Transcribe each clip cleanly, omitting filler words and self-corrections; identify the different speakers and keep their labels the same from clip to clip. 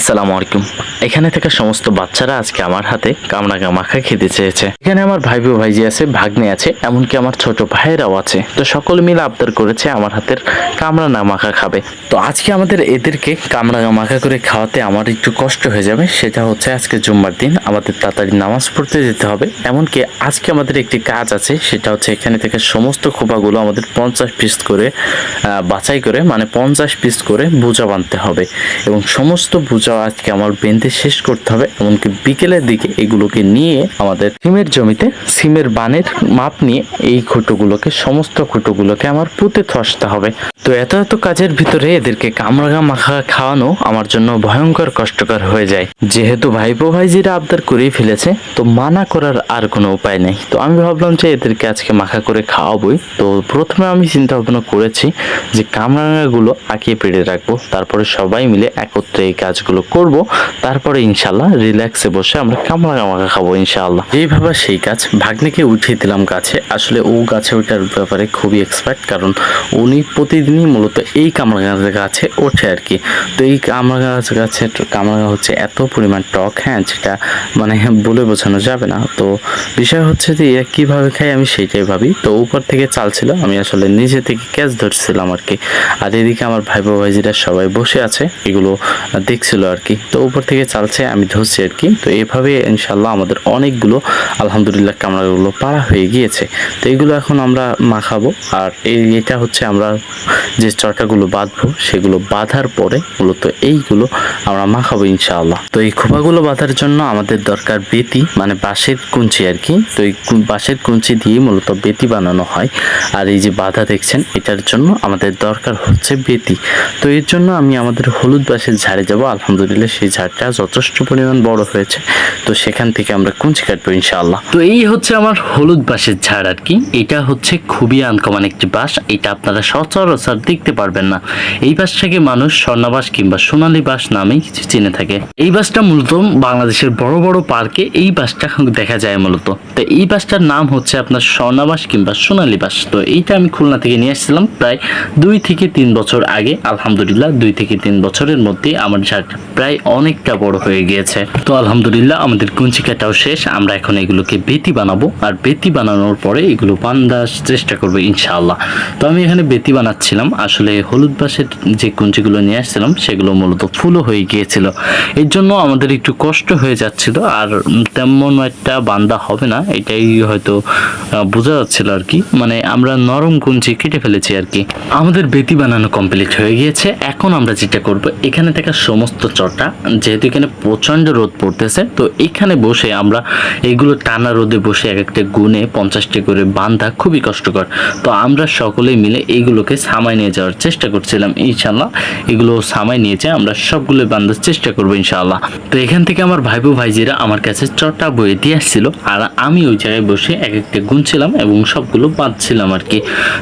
Speaker 1: আসসালামু আলাইকুম। এখানে থেকে সমস্ত বাচ্চারা আজকে আমার হাতে কামরাঙা মাখা খেতে চেয়েছে। এখানে আমার ভাই ভাইজি আছে, ভাগ্নে আছে, এমনকি আমার ছোট ভাইয়েরাও আছে। তো সকলে মিলে আবদার করেছে আমার হাতের কামরাঙা মাখা খাবে। তো আজকে আমাদের এদেরকে কামরাঙা মাখা করে খাওয়াতে আমার একটু কষ্ট হয়ে যাবে। সেটা হচ্ছে আজকে জুম্মার দিন, আমাদের তাড়াতাড়ি নামাজ পড়তে যেতে হবে। এমনকি আজকে আমাদের একটি কাজ আছে, সেটা হচ্ছে এখানে থেকে সমস্ত খোপাগুলো আমাদের 50 পিস করে বাছাই করে, মানে 50 পিস করে বোঝা বাঁধতে হবে এবং সমস্ত বোঝা আজকে আমার বেঁধে শেষ করতে হবে। এমনকি বিকেলের দিকে এগুলোকে নিয়ে আমাদের সিমের জমিতে সিমের বানের মাপ নিয়ে এই সমস্ত খুঁটোগুলোকে আমার পুঁতে থসতে হবে। তো এত কাজের ভিতরে এদেরকে কামরাঙা মাখা খাওয়ানো আমার জন্য ভয়ঙ্কর কষ্টকর হয়ে যায়। যেহেতু ভাইজিরা আবদার করেই ফেলেছে, তো মানা করার আর কোনো উপায় নেই। তো আমি ভাবলাম যে এদেরকে আজকে মাখা করে খাওয়াবই। তো প্রথমে আমি চিন্তা ভাবনা করেছি যে কামরাঙাগুলো আঁকিয়ে পেড়ে রাখবো, তারপরে সবাই মিলে একত্রে এই কাজগুলো করব, তারপরে ইনশাল্লাহ রিল্যাক্সে বসে আমরা কামরাঙা মাখা খাবো ইনশাআল্লাহ। যেইভাবে সেই কাজ ভাগ্নেকে উঠিয়ে দিলাম গাছে। আসলে ও গাছে ওঠার ব্যাপারে খুবই এক্সপার্ট, কারণ উনি প্রতিদিনই মূলত এই কামরাঙা গাছে ওঠে আর কি। তো এই কামরাঙা গাছের কামরাঙা হচ্ছে এত পরিমাণ টক, হ্যাঁ, যেটা মানে বলে বোঝানো যাবে না। তো বিষয় হচ্ছে যে এরা কীভাবে খায় আমি সেইটাই ভাবি। তো উপর থেকে চাল ছিল, আমি আসলে নিজে থেকে ক্যাচ ধরছিলাম আর কি। আর এদিকে আমার ভাইজিরা সবাই বসে আছে, এগুলো দেখছিল আর কি। তো উপর থেকে চালছে, আমি ধরছি আর কি। তো এভাবে ইনশাল্লাহ আমাদের অনেকগুলো আলহামদুলিল্লাহ কামরাগুলো পাড়া হয়ে গিয়েছে। তো এগুলো এখন আমরা মাখাবো। আর এটা হচ্ছে আমরা যে চটাগুলো বাঁধবো, সেগুলো বাঁধার পরে মূলত এইগুলো আমরা মাখাবো ইনশাআল্লাহ। তো এই খোপাগুলো বাঁধার জন্য আমাদের দরকার বেতি, মানে বাঁশের কুঞ্চি আর কি। তো এই বাঁশের কুঞ্চি দিয়ে মূলত বেতি বানানো হয়। আর এই যে বাঁধা দেখছেন, এটার জন্য আমাদের দরকার হচ্ছে বেতি। তো এর জন্য আমি আমাদের হলুদ বাঁশের ঝাড়ে যাব। আলহামদুলিল্লাহ সেই ঝাড়টা যথেষ্ট পরিমাণ বড় হয়েছে, তো সেখান থেকে আমরা কুঞ্চি কাটবো ইনশাআল্লাহ। তো এই হচ্ছে আমার হলুদ বাঁশের ঝাড় আর কি। এটা হচ্ছে খুবই আনকমন একটি বাঁশ, এটা আপনারা সচরাচর দেখতে পারবেন না। এই বাঁশটাকে মানুষ স্বর্ণবাঁশ কিংবা সোনালী বাঁশ নামেই চিনে থাকে। এই বাঁশটা মূলত বাংলাদেশের বড় বড় পার্কে এই বাঁশটা দেখা যায় মূলত। তো এই বাঁশটার নাম হচ্ছে আপনার স্বর্ণবাঁশ কিংবা সোনালী বাঁশ। তো এইটা আমি খুলনা থেকে নিয়ে আসছিলাম প্রায় 2 থেকে 3 বছর আগে। আলহামদুলিল্লাহ 2 থেকে 3 বছরের মধ্যে আমার ঝাড়টা প্রায় অনেকটা বড় হয়ে গিয়েছে। তো আলহামদুলিল্লাহ আমাদের কুঞ্চি কাটাও শেষ। আমরা এখন এগুলোকে বেতি বানাবো, আর বেতি বানানোর পরে এগুলো বাঁধার চেষ্টা করবো ইনশাআল্লাহ। তো আমি এখানে বেতি বানাচ্ছিলাম। আসলে হলুদ বাঁশের যে কুঞ্চিগুলো নিয়ে আসছিলাম সেগুলো মূলত ফুলও হয়ে গিয়েছিল, এর জন্য আমাদের একটু কষ্ট হয়ে যাচ্ছিল। আর তেমন একটা বান্ধা হবে না, এটাই হয়তো বোঝা যাচ্ছিল আর কি। মানে আমরা নরম কুঞ্চি কেটে ফেলেছি আর কি। আমাদের বেতি বানানো কমপ্লিট হয়ে গিয়েছে। এখন আমরা যেটা করব, এখানে থাকা সমস্ত চটা, যেহেতু এখানে প্রচন্ড রোদ পড়তেছে, তো এখানে বসে আমরা এগুলো টানা রোদে বসে এক একটা গুনে 50টা করে বান্ধা খুবই কষ্টকর। তো আমরা সকলেই মিলে এইগুলোকে সামাই নিয়ে যাওয়ার চেষ্টা করছিলাম। ইনশাআল্লাহ এগুলো সামাই নিয়ে যায় আমরা সবগুলো বাঁধার চেষ্টা করবো ইনশাআল্লাহ। তো এখান থেকে আমার ভাইজিরা আমার কাছে চটা বয়ে দিয়ে আসছিল, আর আমি ওই জায়গায় বসে এক একটা গুনছিলাম এবং সবগুলো বাঁধছিলাম আর কি।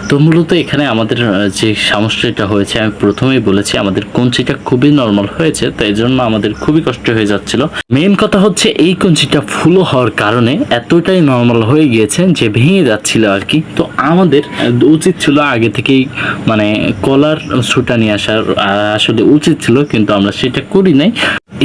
Speaker 1: তো মূলত এখানে আমাদের যে সমস্যাটা হয়েছে, আমি প্রথমেই বলেছি আমাদের কুঞ্চিটা খুবই নরমাল হয়েছে, তাই জন্য আমাদের খুবই কষ্ট হয়ে যাচ্ছিল। মেইন কথা হচ্ছে এই কুঞ্চিটা ফুলো হওয়ার কারণে এতটাই নরমাল হয়ে গিয়েছে যে ভেঙে যাচ্ছিল আর কি। তো আমাদের উচিত ছিল আগে থেকেই মানে কলার সুটা নিয়ে আসার আসলে উচিত ছিল, কিন্তু আমরা সেটা করি নাই।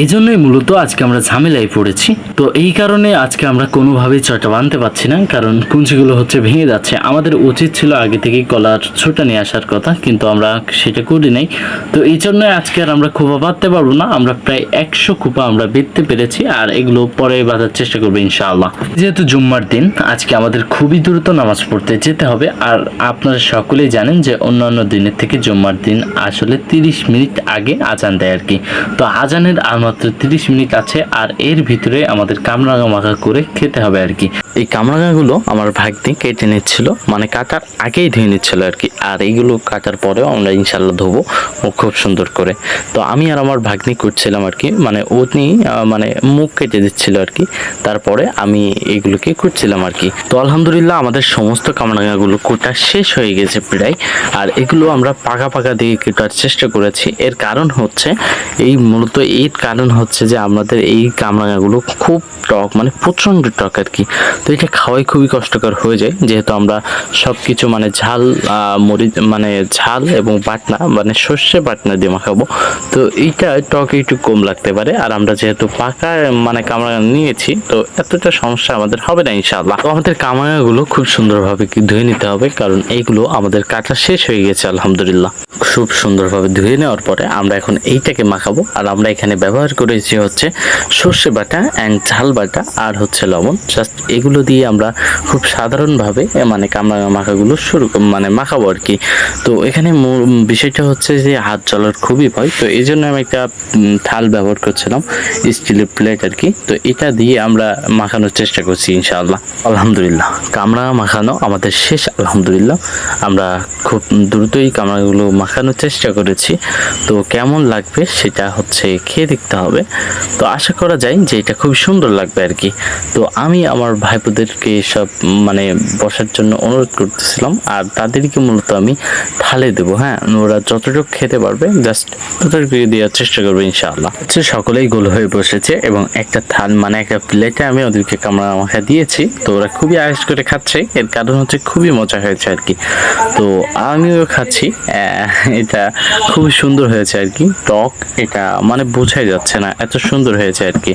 Speaker 1: এই জন্যই মূলত আজকে আমরা ঝামেলায় পড়েছি। তো এই কারণে আজকে আমরা কোনোভাবেই চটা বানতে পারছি না, কারণ কুঞ্চিগুলো হচ্ছে ভেঙে যাচ্ছে। আমাদের উচিত ছিল আগে থেকেই কলার ছোটা নিয়ে আসার কথা, কিন্তু আমরা সেটা করি নাই। তো এই জন্য আজকে আর আমরা খোপা বাঁধতে পারবো না। আমরা প্রায় 100 খোপা আমরা বেঁধতে পেরেছি, আর এগুলো পরে বাঁধার চেষ্টা করবো ইনশাআল্লাহ। যেহেতু জুম্মার দিন, আজকে আমাদের খুবই দ্রুত নামাজ পড়তে যেতে হবে। আর আপনারা সকলেই জানেন যে অন্যান্য দিনের থেকে জুম্মার দিন আসলে 30 মিনিট আগে আজান দেয় আর কি। তো আজানের মাত্র 30 মিনিট আছে, আর এর ভিতরে আমাদের কামরাঙা মাখা করে খেতে হবে আর কি। এই কামরাঙাগুলো আমার ভাগ্নে কেটে নিচ্ছিল, মানে কাটার আগেই ধুয়ে নিচ্ছিল আর কি। আর এইগুলো কাটার পরেও আমরা ইনশাল্লাহ ধোবো খুব সুন্দর করে। তো আমি আর আমার ভাগ্নি করছিলাম আর কি, মানে উনি মানে মুখ কেটে দিচ্ছিল আর কি। তারপরে আমি এইগুলোকে করছিলাম আর কি। তো আলহামদুলিল্লাহ আমাদের সমস্ত কামরাঙাগুলো কোটা শেষ হয়ে গেছে প্রায়। আর এগুলো আমরা পাকা দিয়ে কাটার চেষ্টা করেছি। এর কারণ হচ্ছে এই মূলত এর কারণ হচ্ছে যে আমাদের এই কামরাঙাগুলো খুব টক, মানে প্রচণ্ড টক আর কি। তো এটা খাওয়াই খুবই কষ্টকর হয়ে যায়, যেহেতু আমরা সব কিছু মানে ঝাল মরিচ মানে ঝাল এবং বাটনা মানে সর্ষে বাটনা দিয়ে মাখাবো। তো এইটা টক একটু কম লাগতে পারে, আর আমরা যেহেতু পাকা মানে কামরাঙা নিয়েছি তো এতটা সমস্যা আমাদের হবে না ইনশাআল্লাহ। তো আমাদের কামরাঙাগুলো খুব সুন্দরভাবে ধুয়ে নিতে হবে, কারণ এইগুলো আমাদের কাটা শেষ হয়ে গেছে আলহামদুলিল্লাহ। খুব সুন্দরভাবে ধুয়ে নেওয়ার পরে আমরা এখন এইটাকে মাখাবো। আর আমরা এখানে ব্যবহার করেছি হচ্ছে সর্ষে বাটা অ্যান্ড ঝাল বাটা আর হচ্ছে লবণ। জাস্ট এগুলো দিয়ে আমরা খুব সাধারণভাবে মানে কামরাঙা মাখাগুলো মানে মাখাবো আর কি। তো এখানে বিষয়টা হচ্ছে যে হাত জ্বলার খুবই ভয়, তো এই জন্য আমি একটা থাল ব্যবহার করছিলাম, স্টিলের প্লেট আর কি। তো এটা দিয়ে আমরা মাখানোর চেষ্টা করছি ইনশাআল্লাহ। আলহামদুলিল্লাহ কামরাঙা মাখানো আমাদের শেষ আলহামদুলিল্লাহ। আমরা খুব দ্রুতই কামরাঙাগুলো মাখানোর চেষ্টা করেছি। তো কেমন লাগবে সেটা হচ্ছে খেয়ে দেখতে হবে। তো আশা করা যায় যে এটা খুব সুন্দর লাগবে আর কি। তো আমি আমার ভাইপোদেরকে সব মানে বসার জন্য অনুরোধ করতেছিলাম, আর তাদেরকে মূলত আমি থালে দেবো। হ্যাঁ, ওরা যতটুকু খেতে পারবে জাস্ট ততটুকু দেওয়ার চেষ্টা করবো ইনশাআল্লাহ। সকলেই গোল হয়ে বসেছে এবং একটা থাল মানে একটা প্লেটে আমি ওদেরকে কামরাঙা মাখা দিয়েছি। তো ওরা খুবই আয়েস করে খাচ্ছে, এর কারণ হচ্ছে খুবই মজা হয়েছে আর কি। তো আমিও খাচ্ছি, এটা খুবই সুন্দর হয়েছে আর কি। টক এটা মানে বোঝাই যাচ্ছে না, এত সুন্দর হয়েছে আর কি।